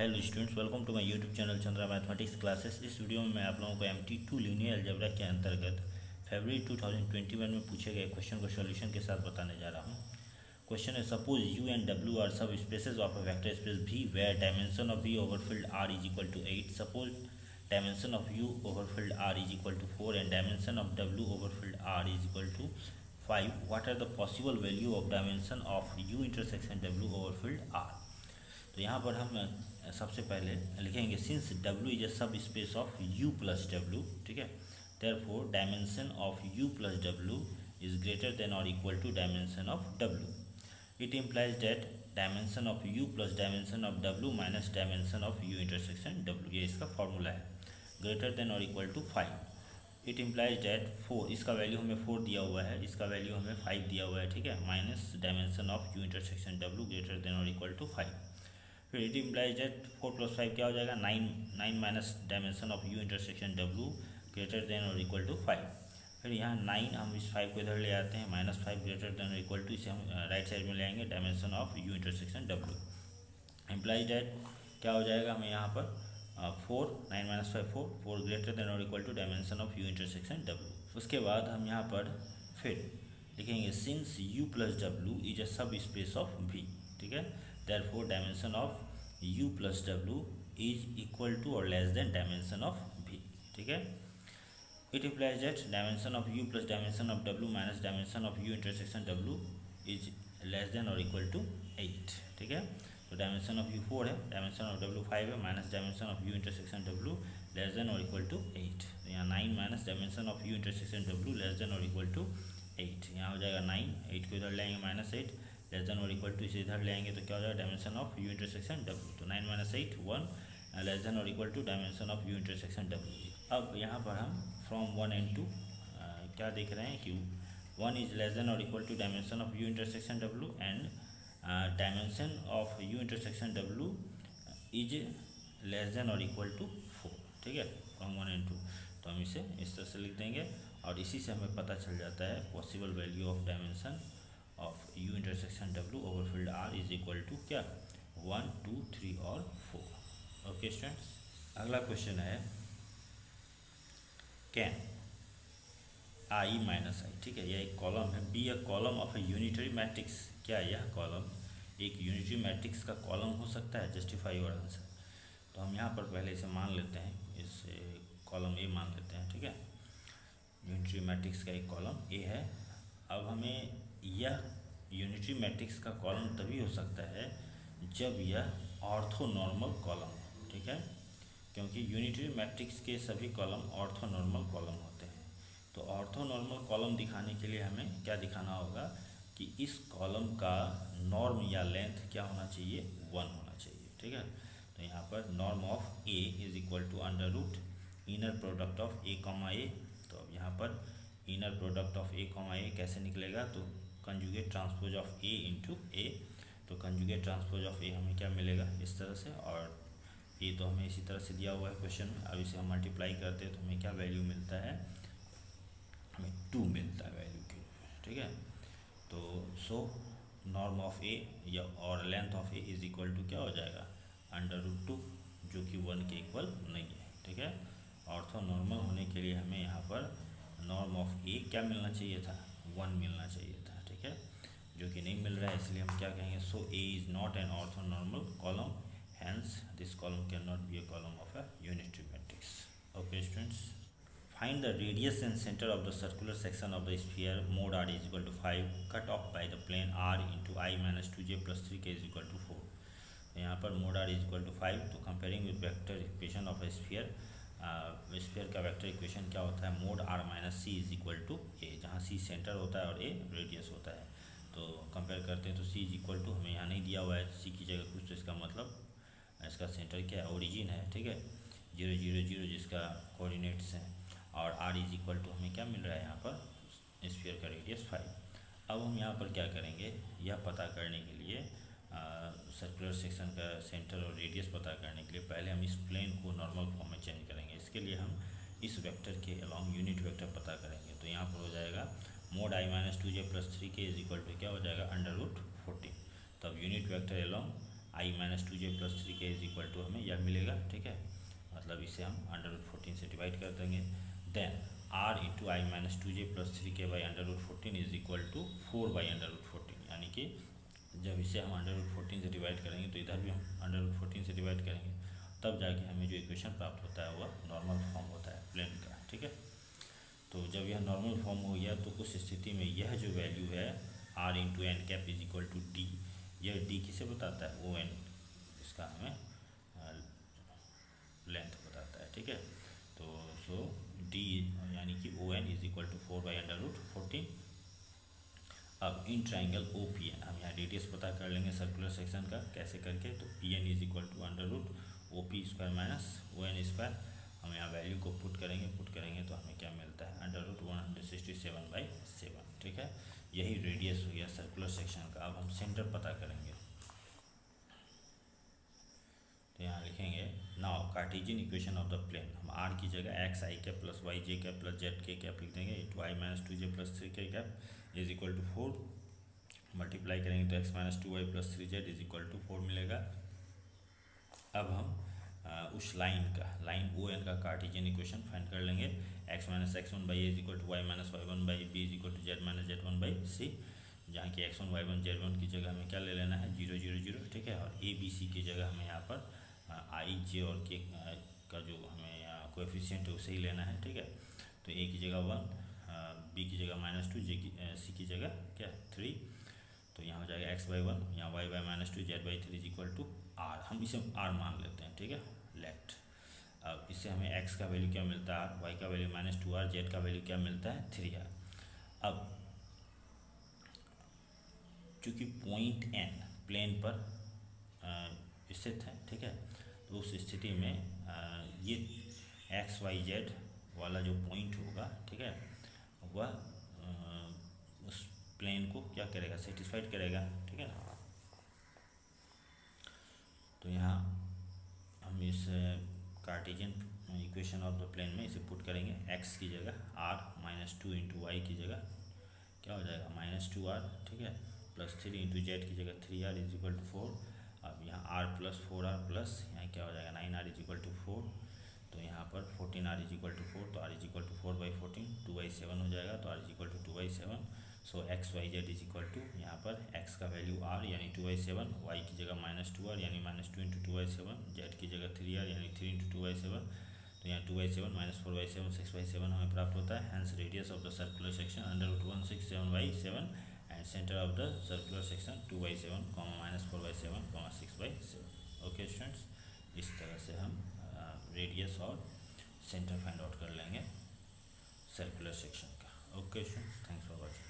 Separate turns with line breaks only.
Hello students, welcome to my YouTube channel Chandra mathematics classes. इस video में मैं आप लोगों को MT2 लीनियर अलजेब्रा के अंतर्गत फरवरी 2021 में पूछे गए क्वेश्चन को सॉल्यूशन के साथ बताने जा रहा हूं। क्वेश्चन है, suppose U and W are subspaces of a vector space V where dimension of V over field R is equal to 8। Suppose dimension of U over field R is equal to 4 and dimension of W over field R is equal to 5। What are the possible value of dimension of U intersection W over field R। तो यहाँ पर हम सबसे पहले लिखेंगे since W is a subspace of U plus W, ठीक है, therefore dimension of U plus W is greater than और equal to dimension of W। It implies that dimension of U plus dimension of W minus dimension of U intersection W, ये इसका formula है, greater than और equal to 5। It implies that 4, इसका value हमें 4 दिया हुआ है, इसका वैल्यू हमें 5 दिया हुआ है, ठीक है, minus dimension of U intersection W greater than और इक्वल टू 5। फिर इट इम्प्लाइज दैट 4 + 5 क्या हो जाएगा 9 minus dimension of U intersection W greater than और इक्वल टू 5। फिर यहाँ 9 हम इस 5 को इधर ले आते हैं, -5 ग्रेटर देन और इक्वल टू, इसे हम राइट साइड में ले आएंगे, dimension of U intersection W। Implies that क्या हो जाएगा हमें यहाँ पर 4 9 - 5 4 ग्रेटर देन और equal to dimension of U intersection W। उसके बाद हम यहाँ पर फिर लिखेंगे since U plus W is a subspace of V, ठीक है, therefore dimension of U plus W is equal to or less than dimension of V, ठीक है। It implies that dimension of U plus dimension of W minus dimension of U intersection W is less than or equal to 8, ठीक है। तो dimension of U 4 है, dimension of W 5 है, minus dimension of U intersection W less than और equal to 8। तो यहाँ 9 minus dimension of U intersection W less than और equal to 8, यहाँ हो जाएगा 9, 8 को इधर ले आएंगे -8 लेस देन और इक्वल टू, इसे इधर ले आएंगे तो क्या हो जाएगा dimension of U intersection W। तो 9 - 8 1 लेस देन और equal to dimension of U intersection W। अब यहाँ पर हम फ्रॉम 1 and 2 क्या देख रहे हैं कि 1 इज लेस देन और equal to dimension of U intersection W and dimension of U intersection W is less than और इक्वल टू 4, ठीक है, फ्रॉम 1 and 2। तो हम इसे इस तरह से लिख देंगे और इसी से हमें पता चल जाता है possible value of dimension of U intersection W over field R is equal to क्या 1 2 3 और 4। ओके स्टूडेंट्स, अगला क्वेश्चन है कैन I माइनस I, ठीक है, यह एक कॉलम है, be a column of a unitary matrix. क्या यह कॉलम एक यूनिटरी मैट्रिक्स का कॉलम हो सकता है? Justify your answer. तो हम यहाँ पर पहले इसे मान लेते हैं, इसे कॉलम A मान लेते हैं, ठीक है, यूनिटरी मैट्रिक्स का एक कॉलम A है। अब हमें यह यूनिटरी मैट्रिक्स का कॉलम तभी हो सकता है जब यह ऑर्थोनॉर्मल कॉलम हो, ठीक है, क्योंकि यूनिटरी मैट्रिक्स के सभी कॉलम ऑर्थोनॉर्मल कॉलम होते हैं। तो ऑर्थोनॉर्मल कॉलम दिखाने के लिए हमें क्या दिखाना होगा कि इस कॉलम का नॉर्म या लेंथ क्या होना चाहिए 1 होना चाहिए, ठीक है। तो यहाँ पर norm of A is equal to under root inner product of A, A। तो अब यहाँ पर inner product of A, A कैसे निकलेगा, तो conjugate transpose of A into A। तो कंजुगेट ट्रांसपोज ऑफ A हमें क्या मिलेगा इस तरह से, और A तो हमें इसी तरह से दिया हुआ है क्वेश्चन में। अब इसे हम मल्टीप्लाई करते हैं तो हमें क्या वैल्यू मिलता है, हमें 2 मिलता है वैल्यू के, ठीक है। तो सो नॉर्म ऑफ A या और length of A is equal to क्या हो जाएगा अंडर रूट 2, जो कि 1 के इक्वल नहीं है, ठीक है। ऑर्थोनॉर्मल होने के लिए हमें यहाँ पर नॉर्म ऑफ A क्या मिलना चाहिए था 1 मिलना चाहिए था, ठीक है, जो कि नहीं मिल रहा है, इसलिए हम क्या कहेंगे, so A is not an orthonormal column, hence this column can not be a column of a unitary matrix. Okay students, find the radius and centre of the circular section of the sphere mod R is equal to 5 cut off by the plane R into I - 2j + 3k is equal to 4। तो यहाँ पर mod R is equal to 5। तो comparing with vector equation of a sphere, sphere का vector equation क्या होता है, mod R - C is equal to A, जहाँ C centre होता है और A रेडियस होता है। तो कंपेयर करते हैं तो C इज इक्वल टू, हमें यहाँ नहीं दिया हुआ है C की जगह कुछ, तो इसका मतलब इसका सेंटर क्या है, ओरिजिन है, ठीक है, 0 0 0 जिसका कोऑर्डिनेट्स हैं, और R इज इक्वल टू हमें क्या मिल रहा है यहाँ पर स्फीयर का रेडियस 5। अब हम यहाँ पर क्या करेंगे, यह पता करने के लिए सर्कुलर सेक्शन का सेंटर और रेडियस पता करने के लिए पहले हम इस प्लेन को नॉर्मल फॉर्म में चेंज करेंगे। इसके लिए हम इस वेक्टर के अलॉन्ग यूनिट वेक्टर पता करेंगे। तो यहाँ पर हो जाएगा mod I - 2j + 3k is equal to क्या हो जाएगा अंडर रूट 14। तब unit vector along I minus two J plus three K is equal to हमें यह मिलेगा, ठीक है। मतलब इसे हम √14 से डिवाइड कर देंगे। Then R into I minus two J plus three K by √14 is equal to 4 by √14, यानी कि जब इसे हम √14 से डिवाइड करेंगे तो इधर भी हम √14 से डिवाइड करेंगे, तब जाके हमें जो इक्वेशन प्राप्त होता है वह नॉर्मल फॉर्म होता है प्लेन का, ठीक है। तो जब यह नॉर्मल फॉर्म हो गया तो उस स्थिति में यह जो वैल्यू है R into N cap is equal to D, यह डी किसे बताता है, ओ एन, इसका हमें लेंथ बताता है, ठीक है। तो सो डी यानी कि O N is equal to 4 by √14। अब in triangle O P N हम यहाँ रेडियस पता कर लेंगे सर्कुलर सेक्शन का, कैसे करके, तो P N is equal to √OP² minus ON²। हम यहाँ वैल्यू को पुट करेंगे तो हमें क्या मिलता है √167/7, ठीक है। यही रेडियस हो गया सर्कुलर सेक्शन का। अब हम सेंटर पता करेंगे, तो यहाँ लिखेंगे now Cartesian equation of the plane. हम आर की जगह X I cap plus Y J cap plus Z K cap लिख देंगे into I minus two J plus three K cap is equal to 4, multiply करेंगे तो X minus two Y plus three Z is equal to 4 मिलेगा। अब हम उस line O N का Cartesian equation find कर लेंगे। X minus x1 by A is equal to Y minus y1 by B is equal to Z minus z1 by C, जहाँ की x1 y1 z1 की जगह हमें क्या ले लेना है 0 0 0, ठीक है। और ए बी सी की जगह हमें यहाँ पर आई जे और के का जो हमें यहाँ कोएफिशिएंट है उसे ही लेना है, ठीक है। तो ए की जगह 1, बी की जगह -2, जे की सी की जगह क्या 3, तो यहाँ हो जाएगा x/1, यहाँ y/-2 z/3 is equal to are. हम इसे आर मान लेते हैं, ठीक है, लेट। अब इससे हमें x का वैल्यू क्या मिलता है, y का वैल्यू -2r, z का वैल्यू क्या मिलता है 3r। अब चूँकि पॉइंट n प्लेन पर स्थित है, ठीक है, तो उस स्थिति में ये XYZ वाला जो पॉइंट होगा, ठीक है, वह उस प्लेन को क्या करेगा, सेटिस्फाइड करेगा, ठीक है ना। तो यहाँ हम इस Cartesian equation of the plane में इसे पुट करेंगे, x की जगह r -2 इंटू वाई की जगह क्या हो जाएगा -2r, ठीक है, प्लस 3 इंटू जेड की जगह 3r इज इक्वल टू 4। अब यहाँ r प्लस 4r प्लस यहाँ क्या हो जाएगा 9r इज इक्वल टू 4, तो यहाँ पर 14r इज इक्वल टू 4, तो r इज इक्वल टू 4/14, 2/7 हो जाएगा, तो r is equal to 2/7। So XYZ is equal to यहाँ पर x का वैल्यू r यानी 2/7, y की जगह -2r यानी -2 इंटू 2/7, z की जगह 3r यानी 3 इंटू 2/7, तो यहाँ 2/7 - 4/7 6/7 हमें प्राप्त होता है। Hence radius of the circular section √167/7 and centre of the circular section 2/7, -4/7, 6/7। Okay students, इस तरह से हम रेडियस और सेंटर फाइंड आउट कर लेंगे सर्कुलर सेक्शन का। Okay students, thanks for watching.